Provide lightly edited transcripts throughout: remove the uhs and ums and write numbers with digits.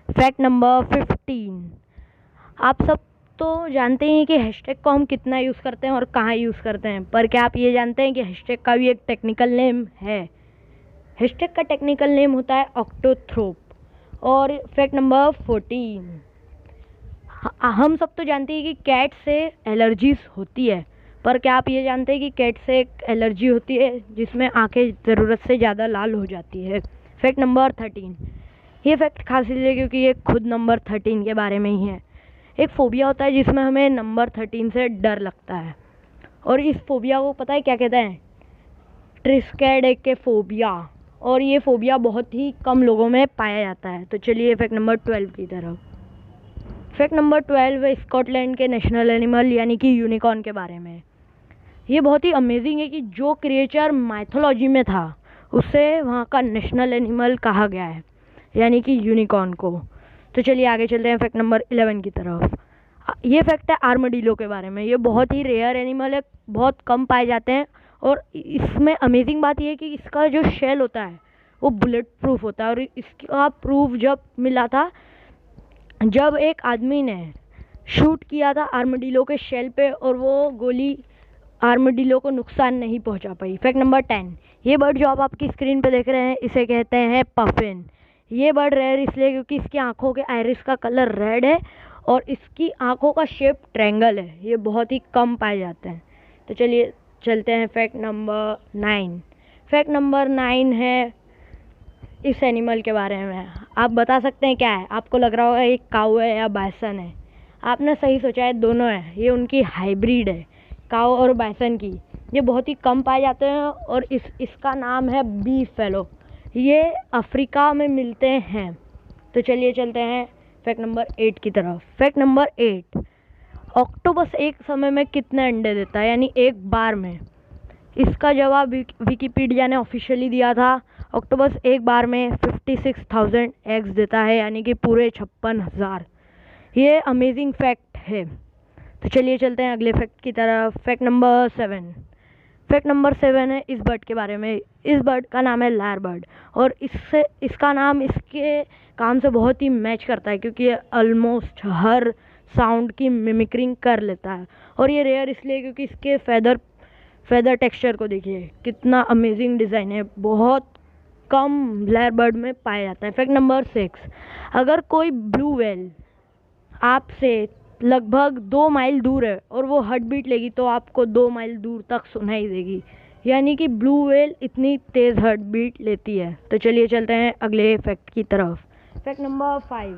Fact number 15, आप सब तो जानते हैं कि हैशटैग को हम कितना यूज़ करते हैं और कहाँ यूज़ करते हैं, पर क्या आप ये जानते हैं कि हैशटैग का भी एक टेक्निकल नेम है। हैशटैग का टेक्निकल नेम होता है ऑक्टोथ्रोप। और फैक्ट नंबर 14, हम सब तो जानते हैं कि कैट से एलर्जीज होती है, पर क्या आप ये जानते हैं कि कैट से एक एलर्जी होती है जिसमें आंखें ज़रूरत से ज़्यादा लाल हो जाती है। फैक्ट नंबर 13, ये फैक्ट खास इसलिए क्योंकि ये खुद नंबर 13 के बारे में ही है। एक फ़ोबिया होता है जिसमें हमें नंबर 13 से डर लगता है, और इस फोबिया को पता है क्या कहते हैं? ट्रिस्केडेकेफोबिया। और ये फोबिया बहुत ही कम लोगों में पाया जाता है। तो चलिए फैक्ट नंबर 12 की तरफ। फैक्ट नंबर 12 स्कॉटलैंड के नेशनल एनिमल यानी कि यूनिकॉर्न के बारे में। ये बहुत ही अमेजिंग है कि जो क्रिएचर माइथोलॉजी में था उसे वहाँ का नेशनल एनिमल कहा गया है, यानी कि यूनिकॉर्न को। तो चलिए आगे चलते हैं फैक्ट नंबर 11 की तरफ। ये फैक्ट है आर्मडीलो के बारे में। ये बहुत ही रेयर एनिमल है, बहुत कम पाए जाते हैं, और इसमें अमेजिंग बात यह है कि इसका जो शेल होता है वो बुलेट प्रूफ होता है। और इसका प्रूफ जब मिला था जब एक आदमी ने शूट किया था आर्मडीलो के शेल पे, और वो गोली आर्मडीलो को नुकसान नहीं पहुंचा पाई। फैक्ट नंबर 10, ये बर्ड जो आप आपकी स्क्रीन पे देख रहे हैं इसे कहते हैं पफिन। ये बर्ड रेयर इसलिए क्योंकि इसकी आंखों के आइरिस का कलर रेड है और इसकी आंखों का शेप ट्रायंगल है। ये बहुत ही कम पाए जाते हैं। तो चलिए चलते हैं फैक्ट नंबर 9। फैक्ट नंबर 9 है इस एनिमल के बारे में। आप बता सकते हैं क्या है? आपको लग रहा होगा एक काऊ है या बाइसन है। आपने सही सोचा है, दोनों है। ये उनकी हाइब्रिड है, काऊ और बाइसन की। ये बहुत ही कम पाए जाते हैं और इसका नाम है बी फेलो। ये अफ्रीका में मिलते हैं। तो चलिए चलते हैं फैक्ट नंबर 8 की तरफ। फैक्ट नंबर 8, ऑक्टोपस एक समय में कितने अंडे देता है, यानी एक बार में? इसका जवाब विकिपीडिया ने ऑफिशियली दिया था। ऑक्टोपस एक बार में 56,000 एग्स देता है, यानी कि पूरे 56,000। ये अमेजिंग फैक्ट है। तो चलिए चलते हैं अगले फैक्ट की तरफ। Fact number 7। फैक्ट नंबर 7 है इस बर्ड के बारे में। इस बर्ड का नाम है लायर बर्ड, और इसका नाम इसके काम से बहुत ही मैच करता है क्योंकि ये ऑलमोस्ट हर साउंड की मिमिक्रिंग कर लेता है। और ये रेयर इसलिए क्योंकि इसके फेदर टेक्सचर को देखिए, कितना अमेजिंग डिज़ाइन है। बहुत कम लायर बर्ड में पाया जाता है। फैक्ट नंबर 6, अगर कोई ब्लू व्हेल आपसे लगभग 2 माइल दूर है और वो हार्ट बीट लेगी तो आपको 2 माइल दूर तक सुनाई देगी, यानी कि ब्लू व्हेल इतनी तेज़ हार्ट बीट लेती है। तो चलिए चलते हैं अगले फैक्ट की तरफ। फैक्ट नंबर 5,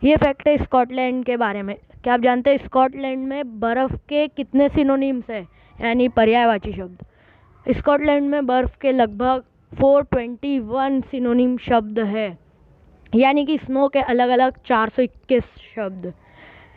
ये फैक्ट है स्कॉटलैंड के बारे में। क्या आप जानते हैं स्कॉटलैंड में बर्फ़ के कितने सिनोनिम्स हैं, यानी पर्यायवाची शब्द? स्कॉटलैंड में बर्फ़ के लगभग 421 सिनोनिम शब्द है, यानी कि स्नो के अलग अलग 421 शब्द।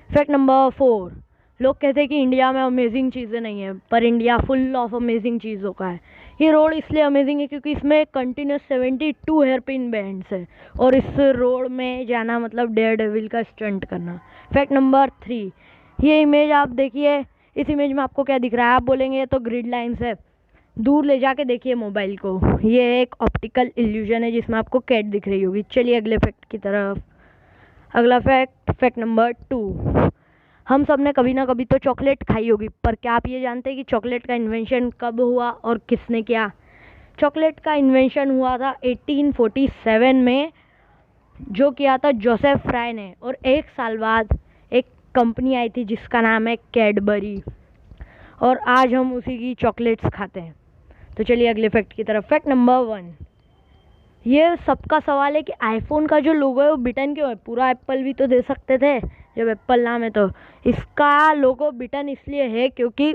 फैक्ट नंबर 4, लोग कहते हैं कि इंडिया में अमेजिंग चीज़ें नहीं है, पर इंडिया फुल ऑफ अमेजिंग चीज़ों का है। ये रोड इसलिए अमेजिंग है क्योंकि इसमें कंटिन्यूस 72 हेयरपिन बैंड्स है, और इस रोड में जाना मतलब डेयर डेविल का स्टंट करना। फैक्ट नंबर 3, ये इमेज आप देखिए, इस इमेज में आपको क्या दिख रहा है? आप बोलेंगे ये तो ग्रिड लाइन्स है। दूर ले जाके देखिए मोबाइल को, ये एक ऑप्टिकल इल्यूजन है जिसमें आपको कैट दिख रही होगी। चलिए अगले फैक्ट की तरफ। अगला फैक्ट नंबर 2, हम सब ने कभी ना कभी तो चॉकलेट खाई होगी, पर क्या आप ये जानते हैं कि चॉकलेट का इन्वेंशन कब हुआ और किसने किया? चॉकलेट का इन्वेंशन हुआ था 1847 में, जो किया था जोसेफ फ्राई ने। और 1 साल बाद एक कंपनी आई थी जिसका नाम है कैडबरी, और आज हम उसी की चॉकलेट्स खाते हैं। तो चलिए अगले फैक्ट की तरफ। फैक्ट नंबर 1, ये सबका सवाल है कि आईफोन का जो लोगो है वो बिटन क्यों है? पूरा एप्पल भी तो दे सकते थे जब एप्पल नाम है। तो इसका लोगो बिटन इसलिए है क्योंकि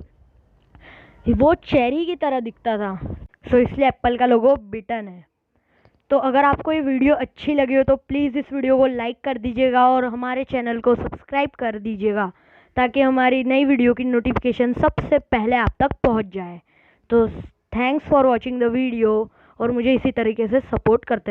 वो चेरी की तरह दिखता था, सो इसलिए एप्पल का लोगो बिटन है। तो अगर आपको ये वीडियो अच्छी लगी हो तो प्लीज़ इस वीडियो को लाइक कर दीजिएगा और हमारे चैनल को सब्सक्राइब कर दीजिएगा, ताकि हमारी नई वीडियो की नोटिफिकेशन सबसे पहले आप तक पहुंच जाए। तो thanks for watching the video, और मुझे इसी तरीके से सपोर्ट करते रहें।